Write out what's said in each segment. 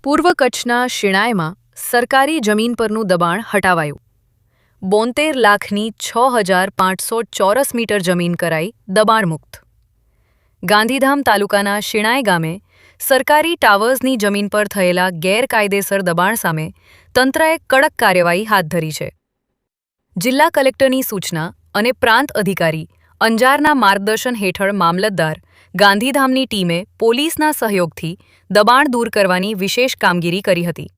પૂર્વ કચ્છના શિણાયમાં સરકારી જમીન પરનું દબાણ હટાવાયું. 72 લાખની 6,500 ચોરસ મીટર જમીન કરાઈ દબાણમુક્ત. ગાંધીધામ તાલુકાના શિણાય ગામે સરકારી ટાવર્સની જમીન પર થયેલા ગેરકાયદેસર દબાણ સામે તંત્રએ કડક કાર્યવાહી હાથ ધરી છે. જિલ્લા કલેક્ટરની સૂચના અને પ્રાંત અધિકારી અંજારના માર્ગદર્શન હેઠળ મામલતદાર ગાંધીધામની ટીમે પોલીસના સહયોગથી દબાણ દૂર કરવાની વિશેષ કામગીરી કરી હતી.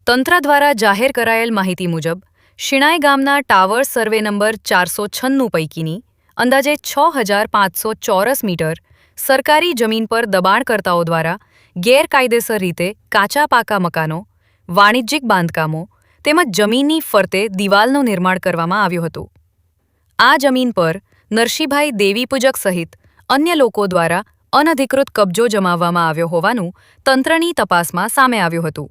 તંત્ર દ્વારા જાહેર કરાયેલ માહિતી મુજબ શિણાય ગામના ટાવર્સ સર્વે નંબર 496 પૈકીની અંદાજે 6,500 ચોરસ મીટર સરકારી જમીન પર દબાણકર્તાઓ દ્વારા ગેરકાયદેસર રીતે કાચા પાકા મકાનો, વાણિજ્યિક બાંધકામો તેમજ જમીનની ફરતે દિવાલનું નિર્માણ કરવામાં આવ્યું હતું. આ જમીન પર નરસિંહભાઈ દેવીપૂજક સહિત અન્ય લોકો દ્વારા અનધિકૃત કબજો જમાવવામાં આવ્યો હોવાનું તંત્રની તપાસમાં સામે આવ્યું હતું.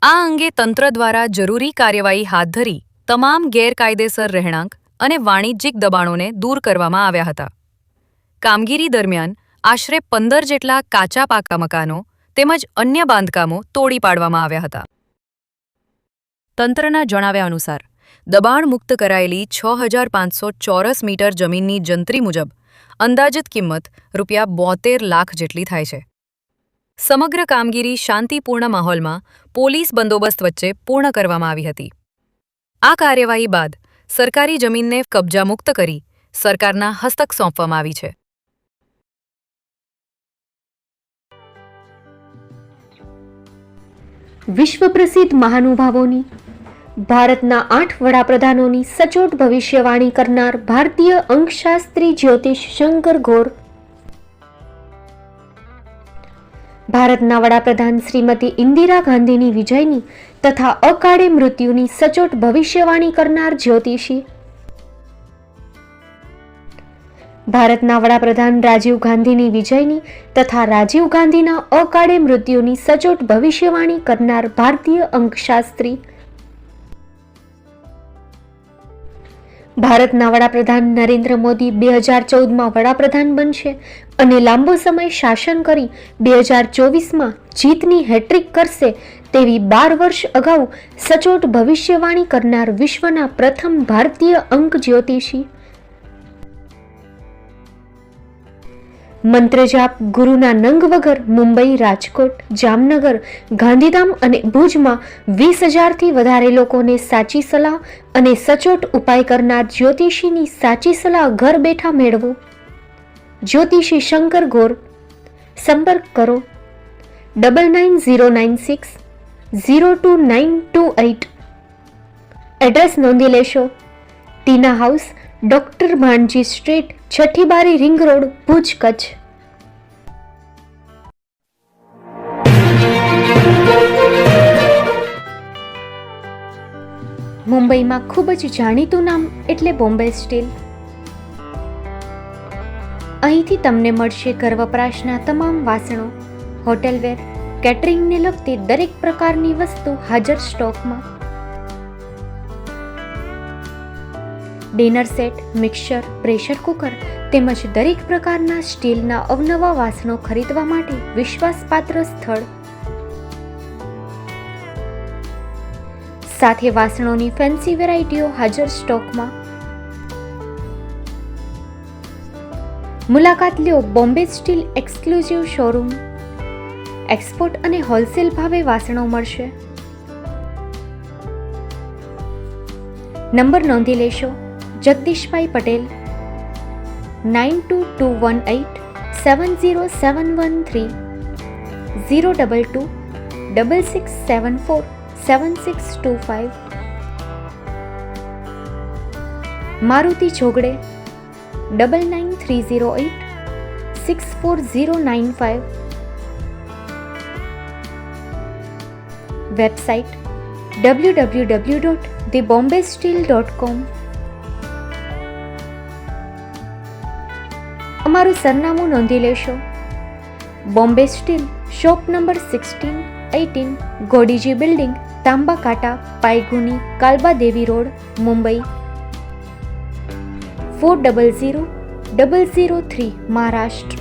આ અંગે તંત્ર દ્વારા જરૂરી કાર્યવાહી હાથ ધરી તમામ ગેરકાયદેસર રહેણાંક અને વાણિજ્યિક દબાણોને દૂર કરવામાં આવ્યા હતા. કામગીરી દરમિયાન આશરે 15 જેટલા કાચા પાકા મકાનો તેમજ અન્ય બાંધકામો તોડી પાડવામાં આવ્યા હતા. તંત્રના જણાવ્યા અનુસાર દબાણ મુક્ત કરાયેલી 6,500 ચોરસ મીટર જમીનની જંત્રી મુજબ અંદાજિત કિંમત ₹72 લાખ જેટલી થાય છે. સમગ્ર કામગીરી શાંતિપૂર્ણ માહોલમાં પોલીસ બંદોબસ્ત વચ્ચે પૂર્ણ કરવામાં આવી હતી. આ કાર્યવાહી બાદ સરકારી જમીનને કબજા મુક્ત કરી સરકારના હસ્તક સોંપવામાં આવી છે. વિશ્વ પ્રસિદ્ધ મહાનુભાવોની, ભારતના 8 વડાપ્રધાનોની સચોટ ભવિષ્યવાણી કરનાર ભારતીય અંકશાસ્ત્રી જ્યોતિષ શંકર ગોર, ભારતના વડાપ્રધાન શ્રીમતી ઇન્દિરા ગાંધીની વિજયની તથા અકાળે મૃત્યુની સચોટ ભવિષ્યવાણી કરનાર જ્યોતિષી, ભારતના વડાપ્રધાન રાજીવ ગાંધીની વિજયની તથા રાજીવ ગાંધીના અકાળે મૃત્યુની સચોટ ભવિષ્યવાણી કરનાર ભારતીય અંકશાસ્ત્રી, ભારતના વડાપ્રધાન નરેન્દ્ર મોદી 2014માં વડાપ્રધાન બનશે અને લાંબો સમય શાસન કરી 2024માં જીતની હેટ્રિક કરશે તેવી 12 વર્ષ અગાઉ સચોટ ભવિષ્યવાણી કરનાર વિશ્વના પ્રથમ ભારતીય અંક જ્યોતિષી, મંત્રજાપ ગુરુના નંગ વગર મુંબઈ, રાજકોટ, જામનગર, ગાંધીધામ અને ભુજમાં 20,000થી વધારે લોકોને સાચી સલાહ અને સચોટ ઉપાય કરનાર જ્યોતિષીની સાચી સલાહ ઘર બેઠા મેળવો. જ્યોતિષી શંકર ગોર. સંપર્ક કરો 9909602928. એડ્રેસ નોંધી લેશો. ટીના હાઉસ, ડોક્ટર ભાણજી સ્ટ્રીટ, છઠ્ઠી બારી, રિંગ રોડ, ભુજ, કચ્છ. મુંબઈમાં ખૂબ જ જાણીતું નામ એટલે બોમ્બે સ્ટીલ. અહીંથી તમને મળશે ઘર વપરાશના તમામ વાસણો, હોટેલવેર, કેટરિંગને લગતી દરેક પ્રકારની વસ્તુ હાજર સ્ટોકમાં. Dinner set, mixer, pressure cooker તેમજ દરેક પ્રકારના સ્ટીલના અવનવા વાસણો ખરીદવા માટે વિશ્વાસપાત્ર સ્થળ. સાથે વાસણોની ફેન્સી વેરાયટીઓ હાજર સ્ટોકમાં. મુલાકાત લ્યો Bombay steel exclusive showroom. Export અને હોલસેલ ભાવે વાસણો મળશે. નંબર નોંધી લેશો. જગદીશભાઈ પટેલ 9221870713 022 6674 7625. મારુતિ જોગડે 9930864095. Website www.thebombasteel.com. અમારું સરનામું નોંધી લેશો. Bombay steel, shop number 16-18, Godiji building, Tamba Kanta, Paydhuni, Kalba Devi road, Mumbai 400003, Maharashtra.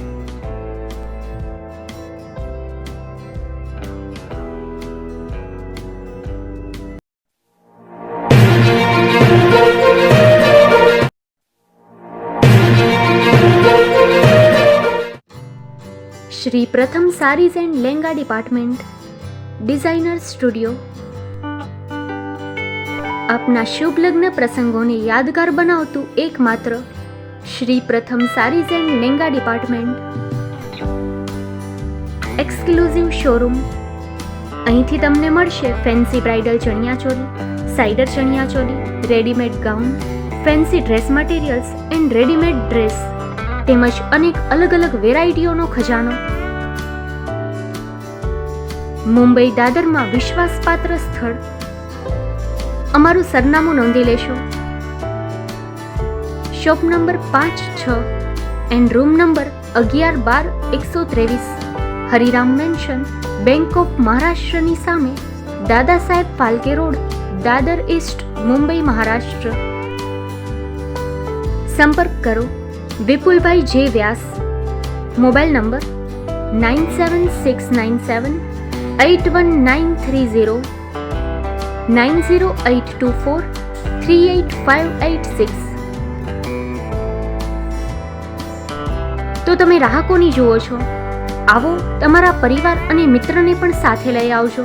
Shri Pratham saris and langa department, designer studio આપના શુભ લગ્ન પ્રસંગોને યાદગાર બનાવતું એકમાત્ર Shri Pratham saris and langa department, exclusive showroom. અહીંથી તમને મળશે fancy bridal chaniya choli, cider chaniya choli, readymade gown, fancy dress materials and readymade dress તેમજ અનેક અલગ અલગ વેરાયટીઓનો ખજાનો. મુંબઈ દાદરમાં વિશ્વાસપાત્ર સ્થળ. અમારું સરનામું નોંધી લેશો. Shop number 5-6 and room number 11-12-123, Hariram mansion, bank of મહારાષ્ટ્રની સામે, દાદા સાહેબ ફાલ્કે રોડ, દાદર ઈસ્ટ, મુંબઈ, મહારાષ્ટ્ર. સંપર્ક કરો વિપુલભાઈ જે વ્યાસ. Mobile number 9769781930, 9082438586. તો તમે રાહ કોની જુઓ છો? આવો, તમારા પરિવાર અને મિત્રને પણ સાથે લઈ આવજો.